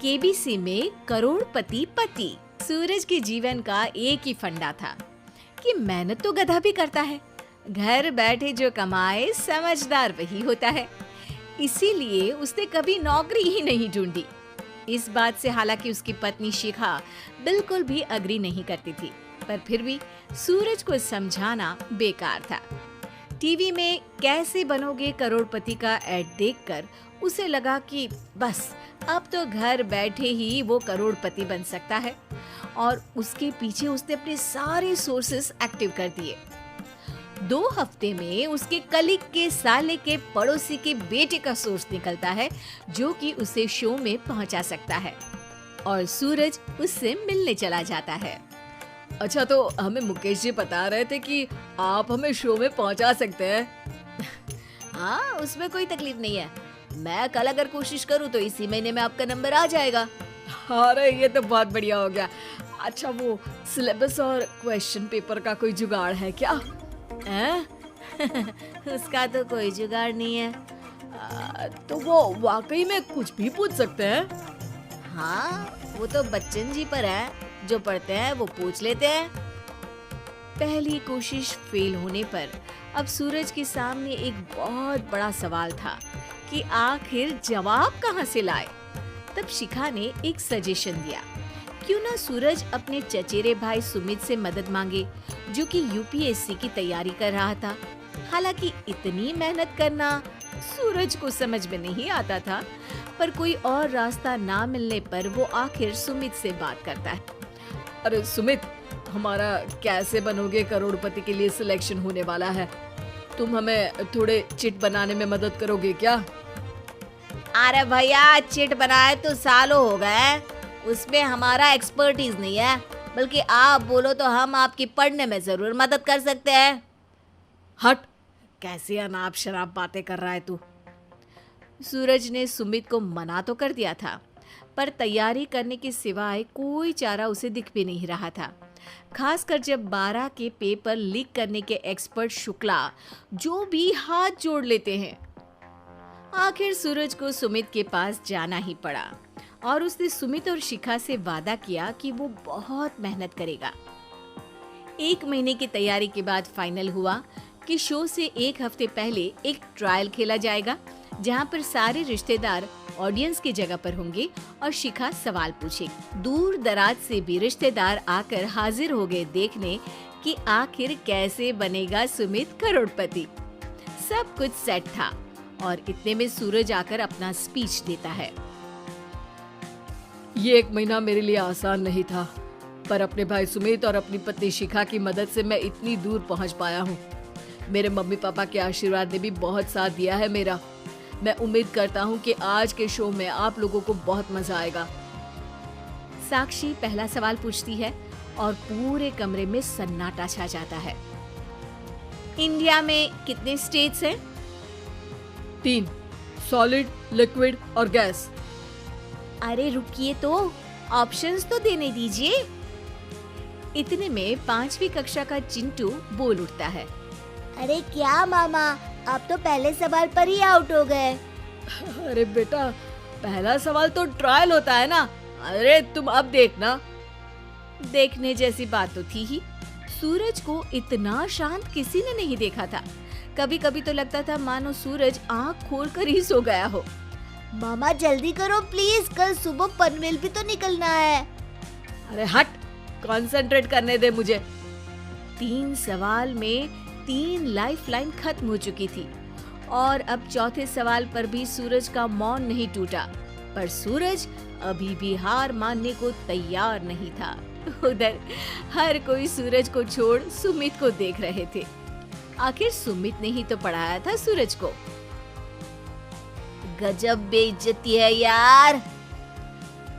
KBC में करोड़पति पति। सूरज के जीवन का एक ही फंडा था कि मेहनत तो गधा भी करता है, घर बैठे जो कमाए समझदार वही होता है। इसीलिए उसने कभी नौकरी ही नहीं ढूंढी। इस बात से हालांकि उसकी पत्नी शिखा बिल्कुल भी अग्री नहीं करती थी, पर फिर भी सूरज को समझाना बेकार था। टीवी में कैसे बनोगे करोड़पति का ऐड देखकर उसे लगा कि बस अब तो घर बैठे ही वो करोड़पति बन सकता है, और उसके पीछे उसने अपने सारे सोर्सेस एक्टिव कर दिए। 2 हफ्ते में उसके कलीग के साले के पड़ोसी के बेटे का सोर्स निकलता है जो कि उसे शो में पहुंचा सकता है, और सूरज उससे मिलने चला जाता है। अच्छा, तो हमें मुकेश जी बता रहे थे कि आप हमें शो में पहुंचा सकते हैं। हाँ, उसमें कोई तकलीफ नहीं है। मैं कल अगर कोशिश करूँ तो इसी महीने में आपका नंबर आ जाएगा। अरे ये तो बहुत बढ़िया हो गया। अच्छा, वो सिलेबस और क्वेश्चन पेपर का कोई जुगाड़ है क्या? उसका तो कोई जुगाड़ नहीं है। तो वो वाकई में कुछ भी पूछ सकते हैं? हाँ, वो तो बच्चन जी पर है, जो पढ़ते हैं वो पूछ लेते हैं। पहली कोशिश फेल होने पर अब सूरज के सामने एक बहुत बड़ा सवाल था कि आखिर जवाब कहाँ से लाए। तब शिखा ने एक सजेशन दिया, क्यों ना सूरज अपने चचेरे भाई सुमित से मदद मांगे, जो कि यूपीएससी की तैयारी कर रहा था। हालांकि इतनी मेहनत करना सूरज को समझ में नहीं आता था, पर कोई और रास्ता ना मिलने पर वो आखिर सुमित से बात करता है। अरे सुमित, हमारा कैसे बनोगे करोड़पति के लिए सिलेक्शन होने वाला है। तुम हमें थोड़े चिट बनाने में मदद करोगे क्या? अरे भैया, चिट बनाए तो सालों हो गए, उसमें हमारा एक्सपर्टीज नहीं है, बल्कि आप बोलो तो हम आपकी पढ़ने में जरूर मदद कर सकते हैं। हट, कैसी अनाप शराब बातें कर रहा है तू। सूरज ने सुमित को मना तो कर दिया था, पर तैयारी करने के सिवाय कोई चारा उसे दिख भी नहीं रहा था। खासकर जब 12 के पेपर लीक करने के एक्सपर्ट शुक्ला जो भी हाथ जोड़ लेते हैं। आखिर सूरज को सुमित के पास जाना ही पड़ा, और उसने सुमित और शिखा से वादा किया कि वो बहुत मेहनत करेगा। 1 महीने की तैयारी के बाद फाइनल हुआ कि शो से 1 हफ्ते पहले एक ट्रायल खेला जाएगा, जहां पर सारे रिश्तेदार ऑडियंस की जगह पर होंगे और शिखा सवाल पूछेगी। दूर दराज से भी रिश्तेदार आकर हाजिर हो गए देखने कि आखिर कैसे बनेगा सुमित करोड़पति। सब कुछ सेट था, और इतने में सूरज आकर अपना स्पीच देता है। ये 1 महीना मेरे लिए आसान नहीं था, पर अपने भाई सुमित और अपनी पत्नी शिखा की मदद से मैं इतनी दूर पहुंच पाया हूँ। मेरे मम्मी पापा के आशीर्वाद ने भी बहुत साथ दिया है मेरा। मैं उम्मीद करता हूँ कि आज के शो में आप लोगों को बहुत मजा आएगा। साक्षी पहला सवाल पूछती है और पूरे कमरे में सन्नाटा छा जाता है। इंडिया में कितने स्टेट्स हैं? 3, सॉलिड, लिक्विड और गैस। अरे रुकिए, तो ऑप्शंस तो देने दीजिए। इतने में 5वीं कक्षा का चिंटू बोल उठता है। अरे क्या मामा, आप तो पहले सवाल पर ही आउट हो गए। अरे बेटा, पहला सवाल तो ट्रायल होता है ना। अरे तुम अब देखना। देखने जैसी बात तो थी ही। सूरज को इतना शांत किसी ने नहीं देखा था। कभी कभी तो लगता था मानो सूरज आंख खोलकर ही सो गया हो। मामा जल्दी करो प्लीज, कल सुबह पनवेल भी तो निकलना है। अरे हट, कंसंट्रेट करने दे मुझे। 3 सवाल में 3 लाइफलाइन खत्म हो चुकी थी, और अब चौथे सवाल पर भी सूरज का मौन नहीं टूटा। पर सूरज अभी भी हार मानने को तैयार नहीं था। उधर हर कोई सूरज को छोड़ सुमित को देख रहे थे। आखिर सुमित ने ही तो पढ़ाया था सूरज को। गजब बेइज्जती है यार।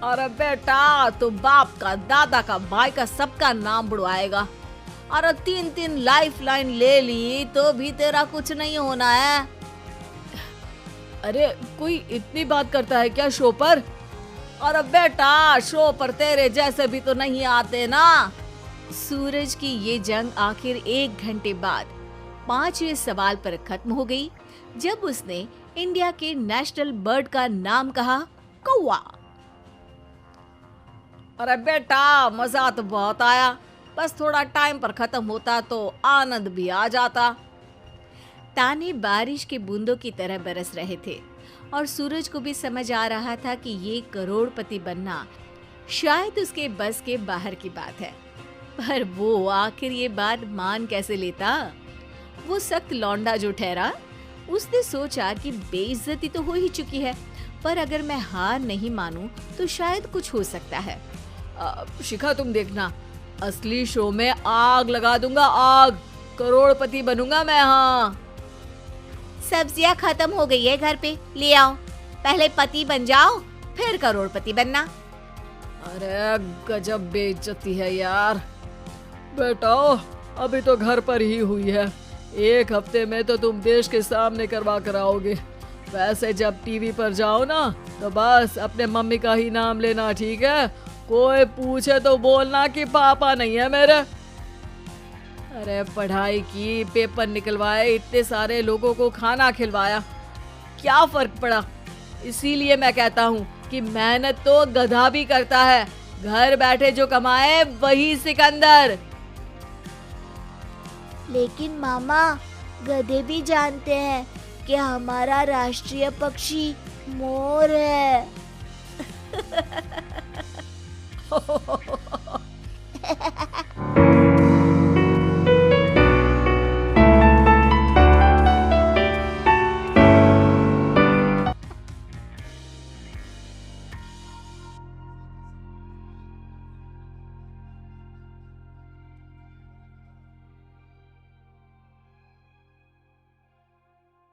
अरे बेटा, तो बाप का, दादा का, भाई का, सबका नाम बुड़वाएगा। अरे 3 लाइफलाइन ले ली तो भी तेरा कुछ नहीं होना है। अरे कोई इतनी बात करता है क्या शो पर? अरे बेटा, शो पर तेरे जैसे भी तो नहीं आते ना। सूरज की ये जंग आखिर 1 घंटे बाद 5वें सवाल पर खत्म हो गई, जब उसने इंडिया के नेशनल बर्ड का नाम कहा, कौवा। अरे बेटा, मजा तो बहुत आया, बस थोड़ा टाइम पर खत्म होता तो आनंद भी आ जाता। ताने बारिश के बूंदों की तरह बरस रहे थे और सूरज को भी समझ आ रहा था कि ये करोड़पति बनना शायद उसके बस के बाहर की बात है। पर वो आखिर ये बात मान कैसे लेता? वो सख्त लौंडा जो ठहरा, उसने सोचा कि बेइज्जती तो हो ही चुकी है, पर अगर मैं हार नहीं मानूं तो शायद कुछ हो सकता है। शिखा, तुम देखना, असली शो में आग लगा दूंगा, आग, करोड़पति बनूंगा मैं। हाँ, सब्जियां खत्म हो गई है घर पे, ले आओ। पहले पति बन जाओ, फिर करोड़पति बनना। अरे गजब बेइज्जती है यार। बेटा, अभी तो घर पर ही हुई है, 1 हफ्ते में तो तुम देश के सामने करवा कर आओगे। वैसे जब टीवी पर जाओ ना, तो बस अपने मम्मी का ही नाम लेना, ठीक है? कोई पूछे तो बोलना कि पापा नहीं है मेरे। अरे पढ़ाई की, पेपर निकलवाए, इतने सारे लोगों को खाना खिलवाया, क्या फर्क पड़ा? इसीलिए मैं कहता हूँ कि मेहनत तो गधा भी करता है, घर बैठे जो कमाए वही सिकंदर। लेकिन मामा, गधे भी जानते हैं कि हमारा राष्ट्रीय पक्षी मोर है।